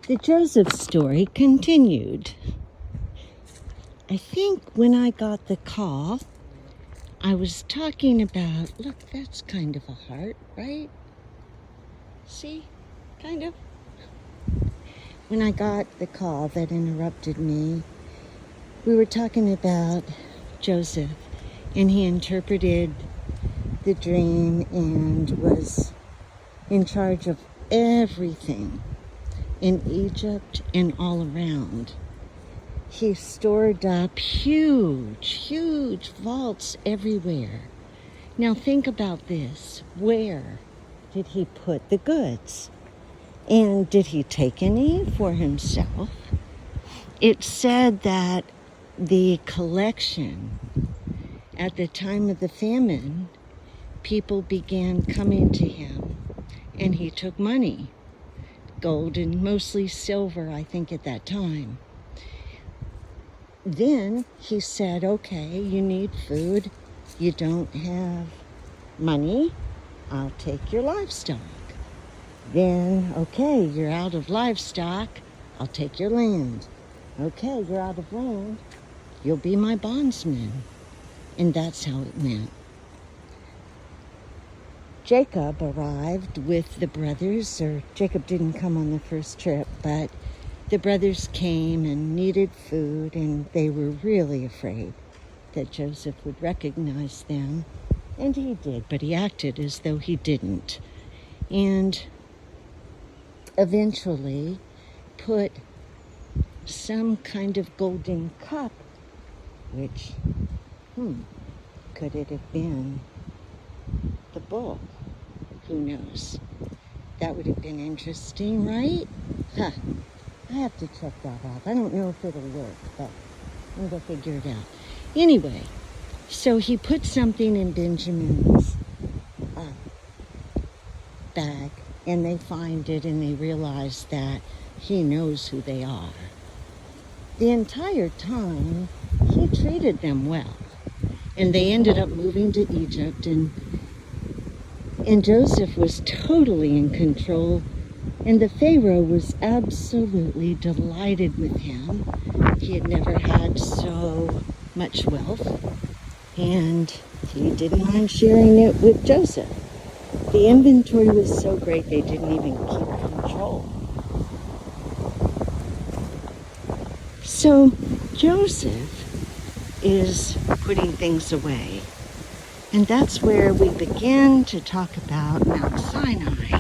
The Joseph story continued. I think when I got the call, I was talking about, look, that's kind of a heart, right? See? Kind of. When I got the call that interrupted me, we were talking about Joseph, and he interpreted the dream and was in charge of everything in Egypt and all around. He stored up huge vaults everywhere. Now think about this. Where did he put the goods? And did he take any for himself? It said that the collection at the time of the famine, people began coming to him and he took money. Gold and mostly silver, I think, at that time. Then he said, okay, you need food. You don't have money. I'll take your livestock. Then, okay, you're out of livestock. I'll take your land. Okay, you're out of land. You'll be my bondsman. And that's how it went. Jacob arrived with the brothers, or Jacob didn't come on the first trip, but the brothers came and needed food, and they were really afraid that Joseph would recognize them. And he did, but he acted as though he didn't. And eventually put some kind of golden cup, which, could it have been the bull? Who knows? That would have been interesting, right? I have to check that out. I don't know if it'll work, but I'm going to figure it out. Anyway, so he put something in Benjamin's bag, and they find it, and they realize that he knows who they are. The entire time, he treated them well. And they ended up moving to Egypt, and Joseph was totally in control, and the Pharaoh was absolutely delighted with him. He had never had so much wealth, and he didn't mind sharing it with Joseph. The inventory was so great they didn't even keep control. So Joseph is putting things away. And that's where we begin to talk about Mount Sinai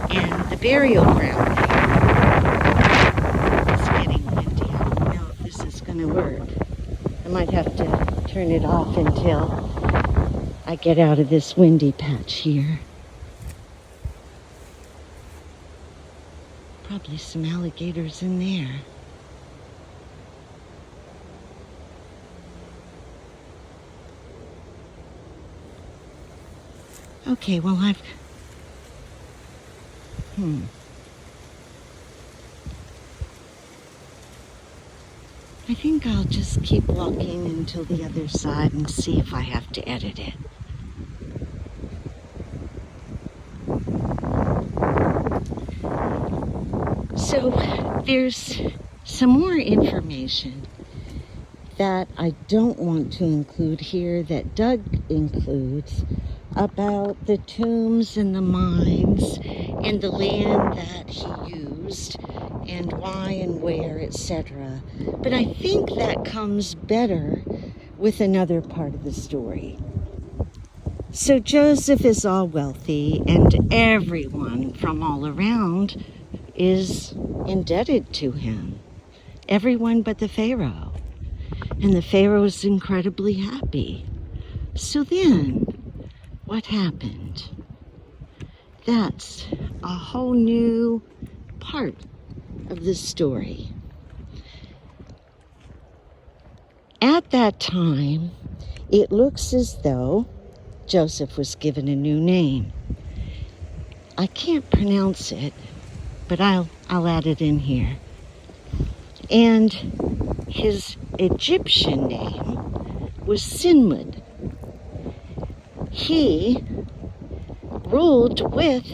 and the burial ground there. It's getting windy. I don't know if this is going to work. I might have to turn it off until I get out of this windy patch here. Probably some alligators in there. Okay, well, I think I'll just keep walking until the other side and see if I have to edit it. So there's some more information that I don't want to include here that Doug includes about the tombs and the mines and the land that he used and why and where, etc. But I think that comes better with another part of the story. So Joseph is all wealthy, and everyone from all around is indebted to him. Everyone but the Pharaoh. And the Pharaoh is incredibly happy. So then, what happened? That's a whole new part of the story. At that time, it looks as though Joseph was given a new name. I can't pronounce it, but I'll add it in here. And his Egyptian name was Sinmud. He ruled with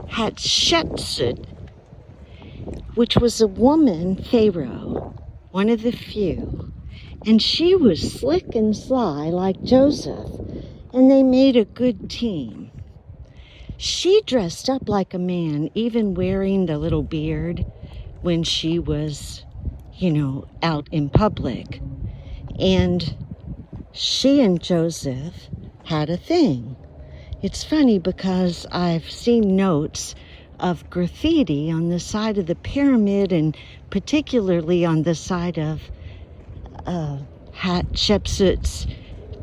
Hatshepsut, which was a woman pharaoh, one of the few. And she was slick and sly like Joseph, and they made a good team. She dressed up like a man, even wearing the little beard when she was, out in public. And she and Joseph had a thing. It's funny because I've seen notes of graffiti on the side of the pyramid, and particularly on the side of Hatshepsut's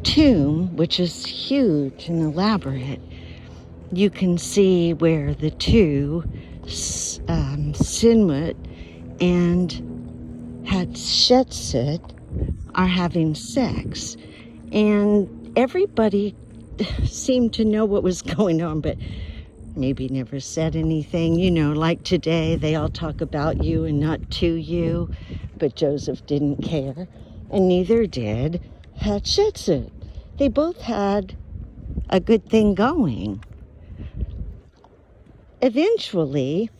tomb, which is huge and elaborate. You can see where the two, Sinmut and Hatshepsut, are having sex. And everybody seemed to know what was going on, but maybe never said anything. Like today, they all talk about you and not to you, but Joseph didn't care, and neither did Hatshepsut. They both had a good thing going. Eventually,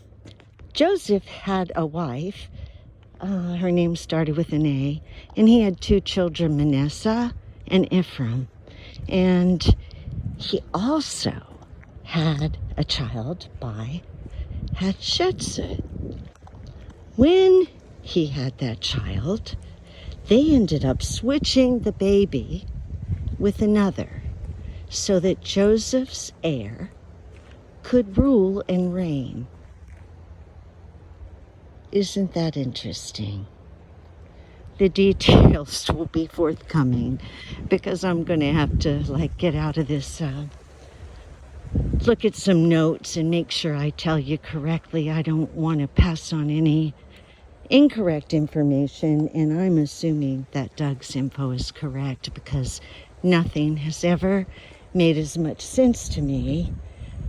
Joseph had a wife. Her name started with an A, and he had two children, Manasseh and Ephraim. And he also had a child by Hatshepsut. When he had that child, they ended up switching the baby with another so that Joseph's heir could rule and reign. Isn't that interesting? The details will be forthcoming because I'm going to have to get out of this, look at some notes and make sure I tell you correctly. I don't want to pass on any incorrect information, and I'm assuming that Doug's info is correct because nothing has ever made as much sense to me.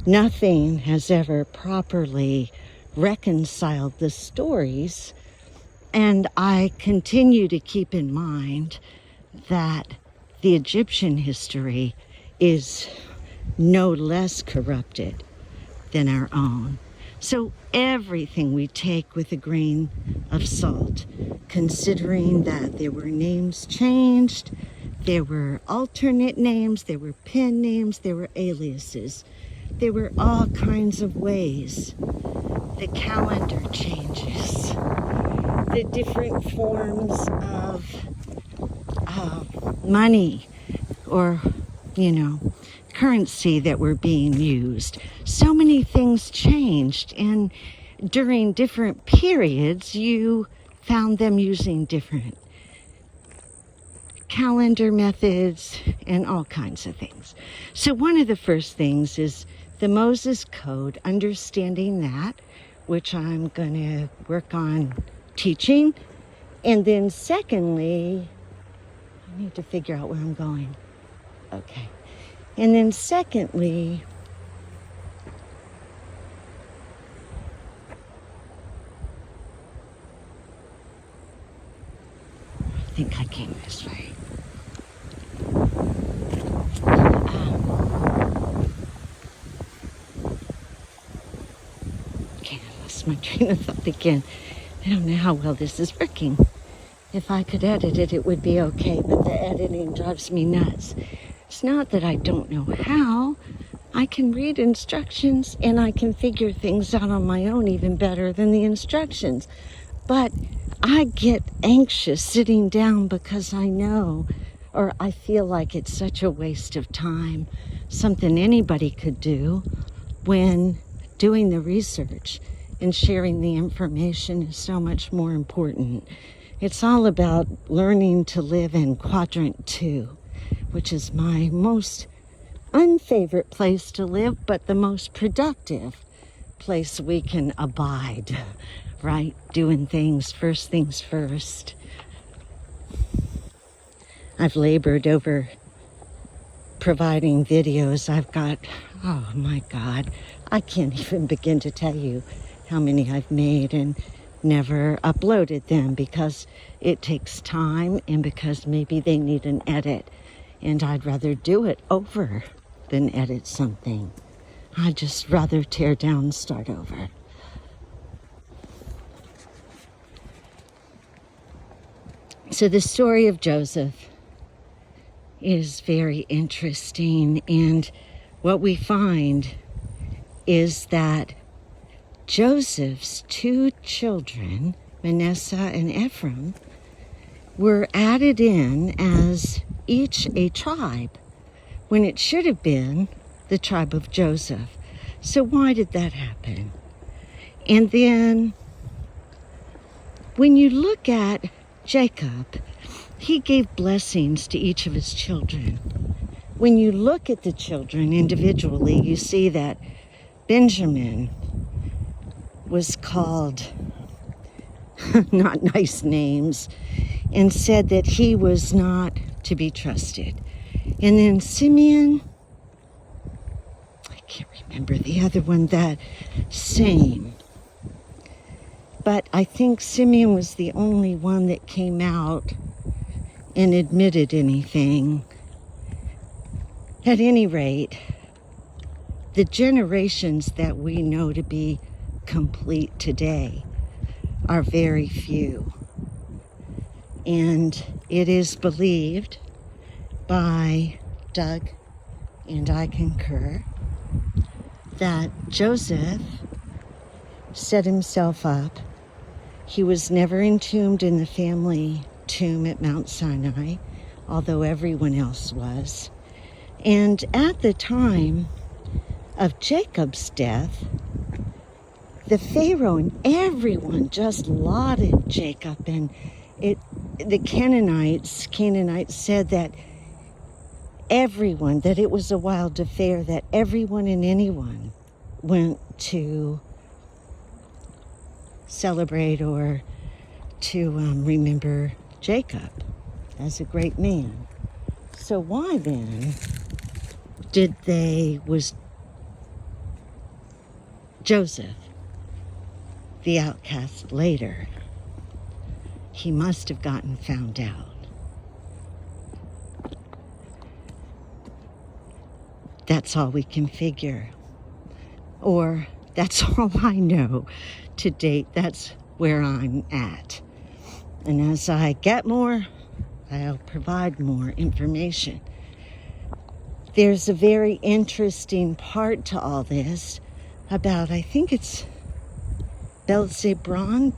Nothing has ever properly reconciled the stories, and I continue to keep in mind that the Egyptian history is no less corrupted than our own. So everything we take with a grain of salt, considering that there were names changed, there were alternate names, there were pen names, there were aliases. There were all kinds of ways. The calendar changes. The different forms of money or, currency that were being used. So many things changed, and during different periods, you found them using different calendar methods and all kinds of things. So one of the first things is the Moses Code, understanding that, which I'm going to work on teaching. And then secondly, I need to figure out where I'm going. Okay. And then secondly, I think I came this way. Okay, I lost my train of thought again. I don't know how well this is working. If I could edit it, it would be okay, but the editing drives me nuts. It's not that I don't know how. I can read instructions and I can figure things out on my own even better than the instructions. But I get anxious sitting down because I know, or I feel like it's such a waste of time, something anybody could do when doing the research and sharing the information is so much more important. It's all about learning to live in quadrant 2, which is my most unfavorite place to live, but the most productive place we can abide, right? Doing things first. I've labored over providing videos. I've got, oh my God, I can't even begin to tell you how many I've made and never uploaded them because it takes time and because maybe they need an edit. And I'd rather do it over than edit something. I'd just rather tear down and start over. So the story of Joseph is very interesting, and what we find is that Joseph's two children, Manasseh and Ephraim, were added in as each a tribe when it should have been the tribe of Joseph. So why did that happen? And then when you look at Jacob, he gave blessings to each of his children. When you look at the children individually, you see that Benjamin was called not nice names and said that he was not to be trusted. And then Simeon, I can't remember the other one, that same. But I think Simeon was the only one that came out and admitted anything. At any rate, the generations that we know to be complete today are very few. And it is believed by Doug, and I concur, that Joseph set himself up. He was never entombed in the family tomb at Mount Sinai, although everyone else was. And at the time of Jacob's death, the Pharaoh and everyone just lauded Jacob, and the Canaanites said that everyone, that it was a wild affair, that everyone and anyone went to celebrate or to remember Jacob as a great man. So why then was Joseph the outcast later? He must have gotten found out. That's all we can figure. Or that's all I know to date. That's where I'm at. And as I get more, I'll provide more information. There's a very interesting part to all this about, I think it's Balzebron.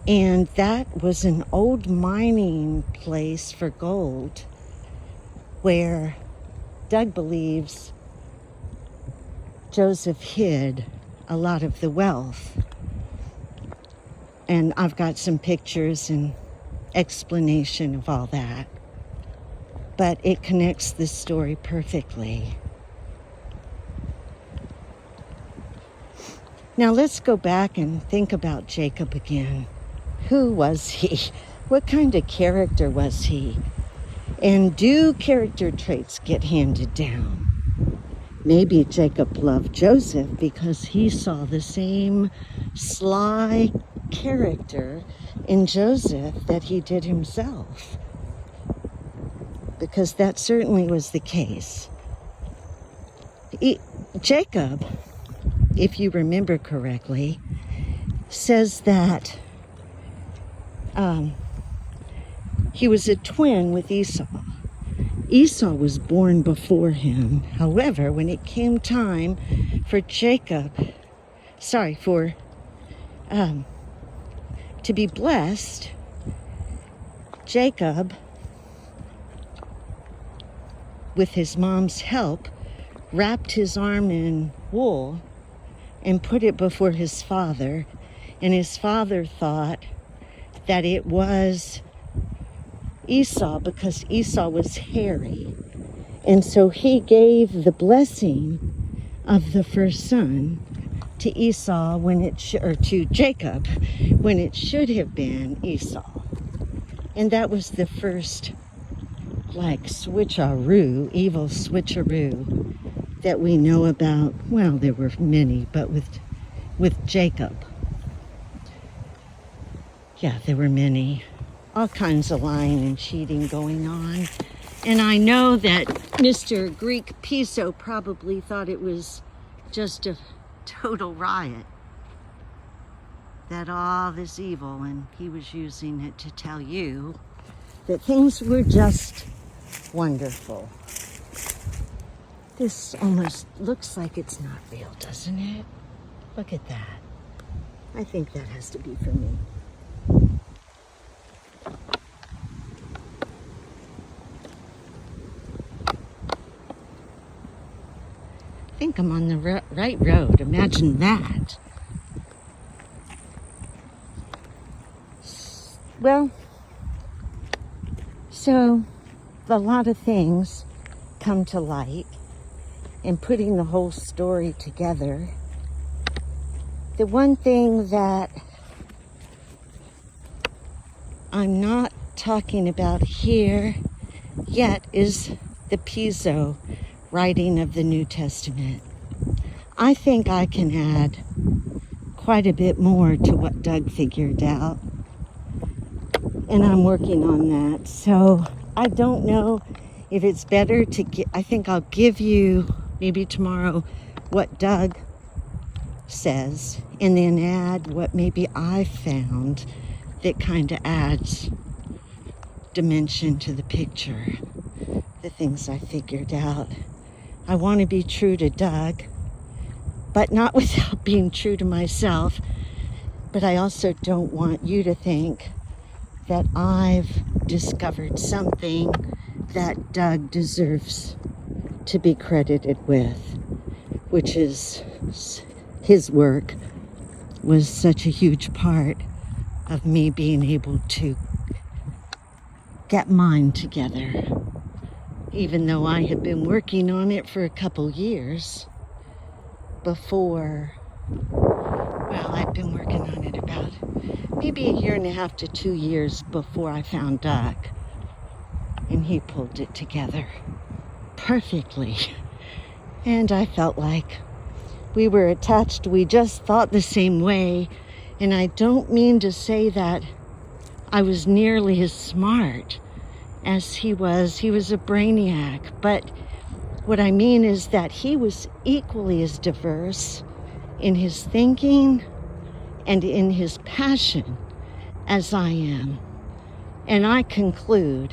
And that was an old mining place for gold where Doug believes Joseph hid a lot of the wealth. And I've got some pictures and explanation of all that. But it connects this story perfectly. Now let's go back and think about Jacob again. Who was he? What kind of character was he? And do character traits get handed down? Maybe Jacob loved Joseph because he saw the same sly character in Joseph that he did himself. Because that certainly was the case. Jacob, if you remember correctly, says that he was a twin with Esau. Esau was born before him. However, when it came time for to be blessed, Jacob, with his mom's help, wrapped his arm in wool and put it before his father. And his father thought that it was Esau because Esau was hairy. And so he gave the blessing of the first son to Esau to Jacob when it should have been Esau. And that was the first evil switcheroo that we know about. Well, there were many, but with Jacob. Yeah, there were many. All kinds of lying and cheating going on. And I know that Mr. Greek Piso probably thought it was just a total riot. that all this evil, and he was using it to tell you that things were just wonderful. This almost looks like it's not real, doesn't it? Look at that. I think that has to be for me. I think I'm on the right road. Imagine that. Well, so a lot of things come to light, and putting the whole story together, the one thing that I'm not talking about here yet is the Piso writing of the New Testament. I think I can add quite a bit more to what Doug figured out, and I'm working on that. So I don't know if it's better to I think I'll give you maybe tomorrow what Doug says, and then add what maybe I found that kind of adds dimension to the picture, the things I figured out. I want to be true to Doug, but not without being true to myself. But I also don't want you to think that I've discovered something that Doug deserves to be credited with, which is his work was such a huge part of me being able to get mine together. Even though I had been working on it for a couple years before, well, I'd been working on it about maybe 1.5 to 2 years before I found Doug, and he pulled it together perfectly. And I felt like we were attached. We just thought the same way. And I don't mean to say that I was nearly as smart as he was. He was a brainiac. But what I mean is that he was equally as diverse in his thinking and in his passion as I am. And I conclude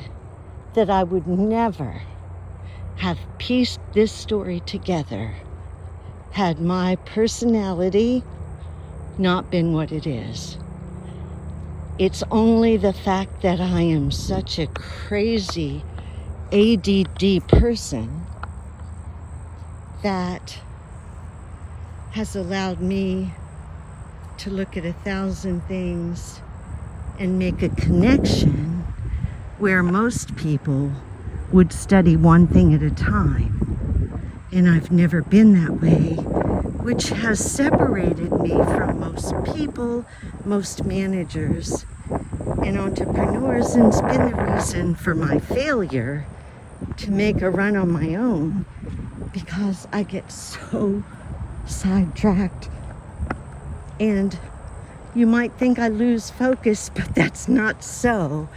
that I would never have pieced this story together had my personality not been what it is. It's only the fact that I am such a crazy ADD person that has allowed me to look at 1,000 things and make a connection where most people would study one thing at a time. And I've never been that way, which has separated me from most people, most managers, and entrepreneurs, and it's been the reason for my failure to make a run on my own, because I get so sidetracked. And you might think I lose focus, but that's not so.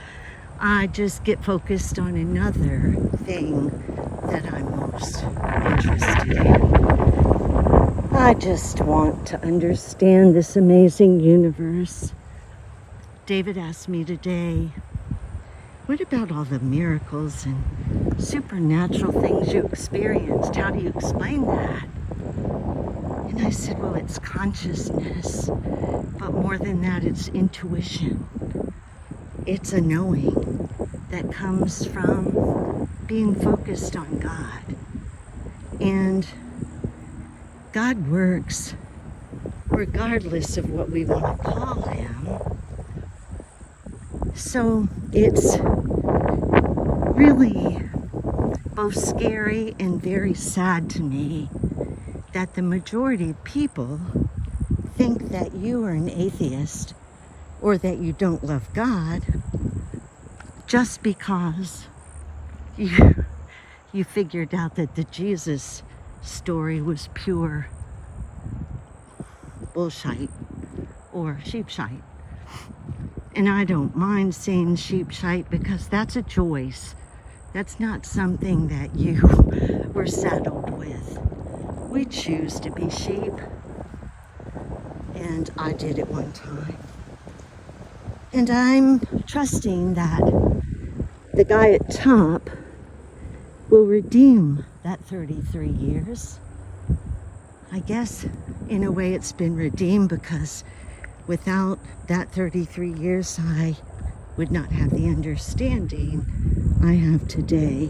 I just get focused on another thing that I'm most interested in. I just want to understand this amazing universe. David asked me today, what about all the miracles and supernatural things you experienced? How do you explain that? And I said, well, it's consciousness, but more than that, it's intuition. It's a knowing that comes from being focused on God. And God works regardless of what we want to call him. So it's really both scary and very sad to me that the majority of people think that you are an atheist or that you don't love God just because you figured out that the Jesus story was pure bullshit or sheepshite. And I don't mind saying sheepshite because that's a choice. That's not something that you were saddled with. We choose to be sheep. And And I did it one time. And I'm trusting that the guy at top will redeem that 33 years. I guess in a way it's been redeemed, because without that 33 years, I would not have the understanding I have today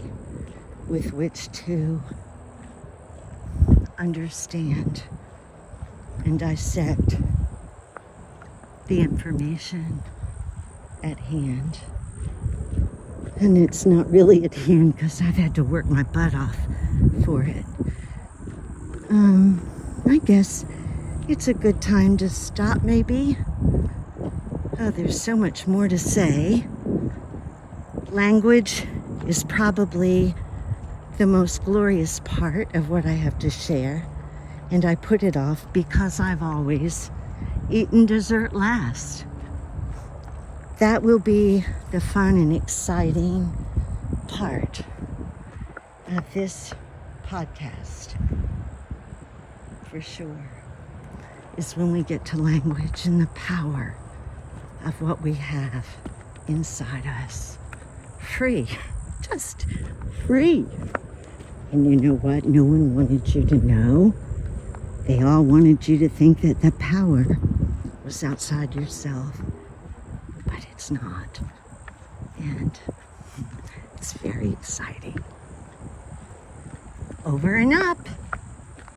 with which to understand and dissect the information at hand. And it's not really at hand because I've had to work my butt off for it. I guess it's a good time to stop, maybe. Oh, there's so much more to say. Language is probably the most glorious part of what I have to share, and I put it off because I've always eaten dessert last. That will be the fun and exciting part of this podcast, for sure, is when we get to language and the power of what we have inside us. Free, just free. And you know what? No one wanted you to know. They all wanted you to think that the power was outside yourself, but it's not. And it's very exciting. Over and up.